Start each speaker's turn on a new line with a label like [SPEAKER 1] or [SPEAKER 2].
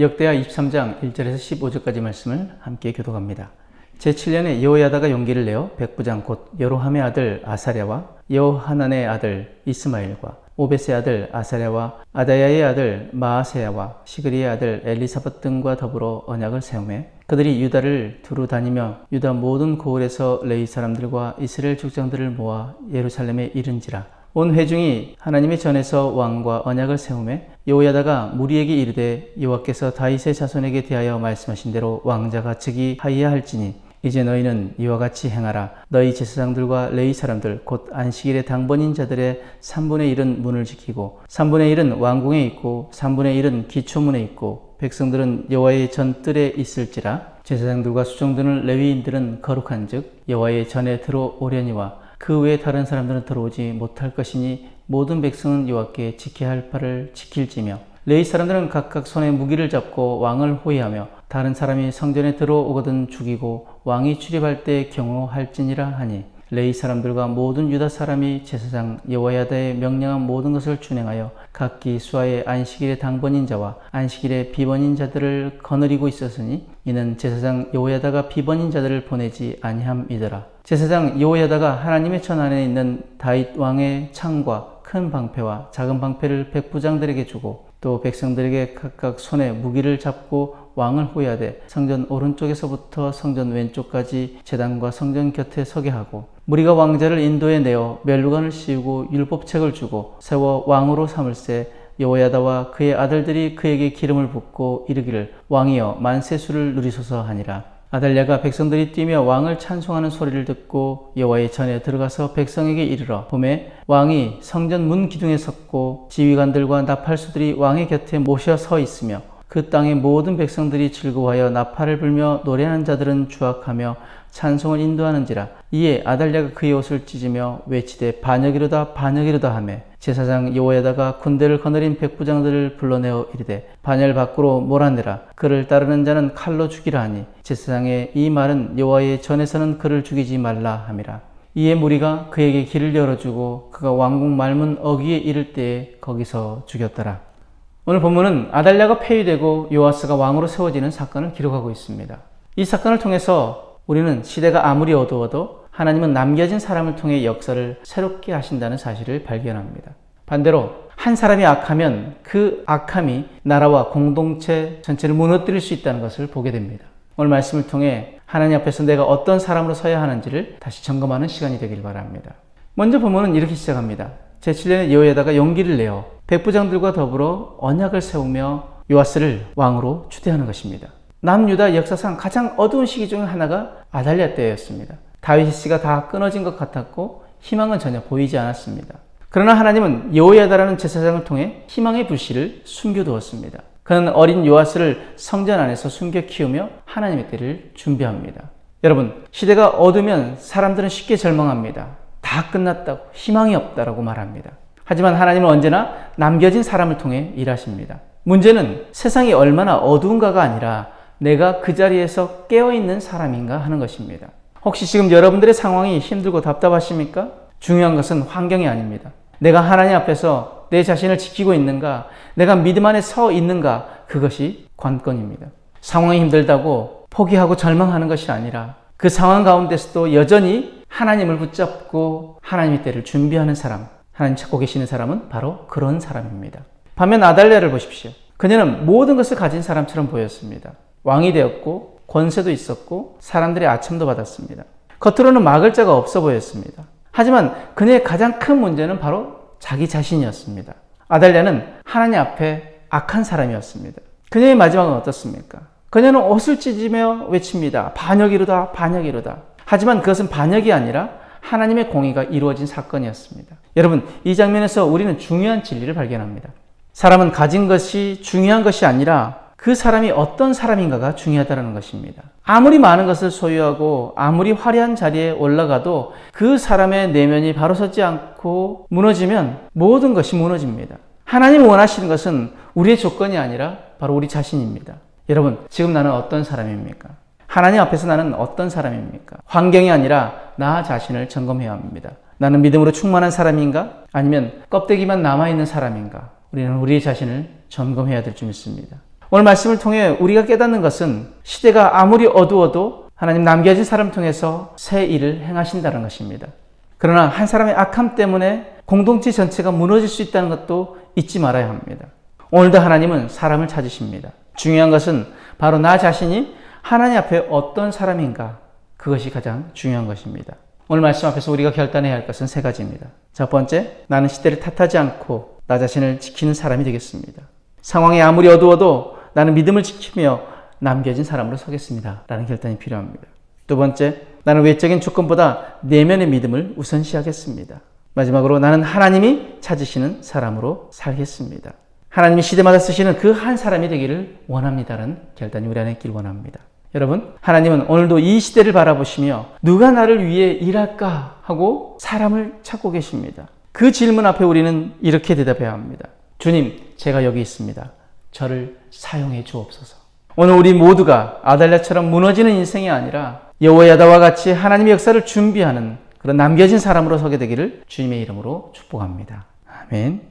[SPEAKER 1] 역대하 23장 1절에서 15절까지 말씀을 함께 교독합니다. 제7년에 여호야다가 용기를 내어 백부장 곧 여로함의 아들 아사랴와 여호하난의 아들 이스마엘과 오벳의 아들 아사랴와 아다야의 아들 마아세야와 시그리의 아들 엘리사밧 등과 더불어 언약을 세우매 그들이 유다를 두루 다니며 유다 모든 고을에서 레위 사람들과 이스라엘 족장들을 모아 예루살렘에 이른지라. 온 회중이 하나님의 전에서 왕과 언약을 세우매 여호야다가 무리에게 이르되 여호와께서 다윗의 자손에게 대하여 말씀하신 대로 왕자가 즉위하여야 할지니 이제 너희는 이와 같이 행하라. 너희 제사장들과 레위 사람들 곧 안식일의 당번인 자들의 3분의 1은 문을 지키고 3분의 1은 왕궁에 있고 3분의 1은 기초문에 있고 백성들은 여호와의 전뜰에 있을지라. 제사장들과 수종드는 레위인들은 거룩한즉 여호와의 전에 들어오려니와 그 외에 다른 사람들은 들어오지 못할 것이니 모든 백성은 여호와께 지켜야 할 바를 지킬지며 레위 사람들은 각각 손에 무기를 잡고 왕을 호위하며 다른 사람이 성전에 들어오거든 죽이고 왕이 출입할 때 경호할지니라 하니 레위 사람들과 모든 유다 사람이 제사장 여호야다의 명령한 모든 것을 준행하여 각기 수하의 안식일의 당번인 자와 안식일의 비번인 자들을 거느리고 있었으니 이는 제사장 여호야다가 비번인 자들을 보내지 아니함이더라. 제사장 여호야다가 하나님의 전 안에 있는 다윗 왕의 창과 큰 방패와 작은 방패를 백부장들에게 주고 또 백성들에게 각각 손에 무기를 잡고 왕을 호위하되 성전 오른쪽에서부터 성전 왼쪽까지 제단과 성전 곁에 서게 하고 무리가 왕자를 인도에 내어 멸루관을 씌우고 율법책을 주고 세워 왕으로 삼을세 여호야다와 그의 아들들이 그에게 기름을 붓고 이르기를 왕이여 만세수를 누리소서 하니라. 아달랴가 백성들이 뛰며 왕을 찬송하는 소리를 듣고 여호와의 전에 들어가서 백성에게 이르러 보매 왕이 성전 문 기둥에 섰고 지휘관들과 나팔수들이 왕의 곁에 모셔 서 있으며 그 땅의 모든 백성들이 즐거워하여 나팔을 불며 노래하는 자들은 주악하며 찬송을 인도하는지라. 이에 아달랴가 그의 옷을 찢으며 외치되 반역이로다 반역이로다 하매 제사장 여호야다가 군대를 거느린 백부장들을 불러내어 이르되 반열 밖으로 몰아내라. 그를 따르는 자는 칼로 죽이라 하니 제사장의 이 말은 여호와의 전에서는 그를 죽이지 말라 함이라. 이에 무리가 그에게 길을 열어주고 그가 왕궁 말문 어귀에 이를 때에 거기서 죽였더라. 오늘 본문은 아달랴가 폐위되고 요아스가 왕으로 세워지는 사건을 기록하고 있습니다. 이 사건을 통해서 우리는 시대가 아무리 어두워도 하나님은 남겨진 사람을 통해 역사를 새롭게 하신다는 사실을 발견합니다. 반대로 한 사람이 악하면 그 악함이 나라와 공동체 전체를 무너뜨릴 수 있다는 것을 보게 됩니다. 오늘 말씀을 통해 하나님 앞에서 내가 어떤 사람으로 서야 하는지를 다시 점검하는 시간이 되길 바랍니다. 먼저 본문은 이렇게 시작합니다. 제7년에 여호야다가 용기를 내어 백부장들과 더불어 언약을 세우며 요아스를 왕으로 추대하는 것입니다. 남유다 역사상 가장 어두운 시기 중 하나가 아달랴 때였습니다. 다윗의 씨가 다 끊어진 것 같았고 희망은 전혀 보이지 않았습니다. 그러나 하나님은 여호야다라는 제사장을 통해 희망의 불씨를 숨겨두었습니다. 그는 어린 요아스를 성전 안에서 숨겨 키우며 하나님의 때를 준비합니다. 여러분, 시대가 어두우면 사람들은 쉽게 절망합니다. 다 끝났다고, 희망이 없다라고 말합니다. 하지만 하나님은 언제나 남겨진 사람을 통해 일하십니다. 문제는 세상이 얼마나 어두운가가 아니라 내가 그 자리에서 깨어있는 사람인가 하는 것입니다. 혹시 지금 여러분들의 상황이 힘들고 답답하십니까? 중요한 것은 환경이 아닙니다. 내가 하나님 앞에서 내 자신을 지키고 있는가, 내가 믿음 안에 서 있는가, 그것이 관건입니다. 상황이 힘들다고 포기하고 절망하는 것이 아니라 그 상황 가운데서도 여전히 하나님을 붙잡고 하나님의 때를 준비하는 사람, 하나님 찾고 계시는 사람은 바로 그런 사람입니다. 반면 아달랴를 보십시오. 그녀는 모든 것을 가진 사람처럼 보였습니다. 왕이 되었고 권세도 있었고 사람들의 아첨도 받았습니다. 겉으로는 막을 자가 없어 보였습니다. 하지만 그녀의 가장 큰 문제는 바로 자기 자신이었습니다. 아달랴는 하나님 앞에 악한 사람이었습니다. 그녀의 마지막은 어떻습니까? 그녀는 옷을 찢으며 외칩니다. 반역이로다 반역이로다. 하지만 그것은 반역이 아니라 하나님의 공의가 이루어진 사건이었습니다. 여러분, 이 장면에서 우리는 중요한 진리를 발견합니다. 사람은 가진 것이 중요한 것이 아니라 그 사람이 어떤 사람인가가 중요하다는 것입니다. 아무리 많은 것을 소유하고 아무리 화려한 자리에 올라가도 그 사람의 내면이 바로 서지 않고 무너지면 모든 것이 무너집니다. 하나님 원하시는 것은 우리의 조건이 아니라 바로 우리 자신입니다. 여러분, 지금 나는 어떤 사람입니까? 하나님 앞에서 나는 어떤 사람입니까? 환경이 아니라 나 자신을 점검해야 합니다. 나는 믿음으로 충만한 사람인가? 아니면 껍데기만 남아있는 사람인가? 우리는 우리 자신을 점검해야 될 줄 믿습니다. 오늘 말씀을 통해 우리가 깨닫는 것은 시대가 아무리 어두워도 하나님 남겨진 사람을 통해서 새 일을 행하신다는 것입니다. 그러나 한 사람의 악함 때문에 공동체 전체가 무너질 수 있다는 것도 잊지 말아야 합니다. 오늘도 하나님은 사람을 찾으십니다. 중요한 것은 바로 나 자신이 하나님 앞에 어떤 사람인가, 그것이 가장 중요한 것입니다. 오늘 말씀 앞에서 우리가 결단해야 할 것은 세 가지입니다. 첫 번째, 나는 시대를 탓하지 않고 나 자신을 지키는 사람이 되겠습니다. 상황이 아무리 어두워도 나는 믿음을 지키며 남겨진 사람으로 서겠습니다. 라는 결단이 필요합니다. 두 번째, 나는 외적인 조건보다 내면의 믿음을 우선시하겠습니다. 마지막으로 나는 하나님이 찾으시는 사람으로 살겠습니다. 하나님이 시대마다 쓰시는 그 한 사람이 되기를 원합니다라는 결단이 우리 안에 있기를 원합니다. 여러분, 하나님은 오늘도 이 시대를 바라보시며 누가 나를 위해 일할까 하고 사람을 찾고 계십니다. 그 질문 앞에 우리는 이렇게 대답해야 합니다. 주님, 제가 여기 있습니다. 저를 사용해 주옵소서. 오늘 우리 모두가 아달랴처럼 무너지는 인생이 아니라 여호야다와 같이 하나님의 역사를 준비하는 그런 남겨진 사람으로 서게 되기를 주님의 이름으로 축복합니다. 아멘.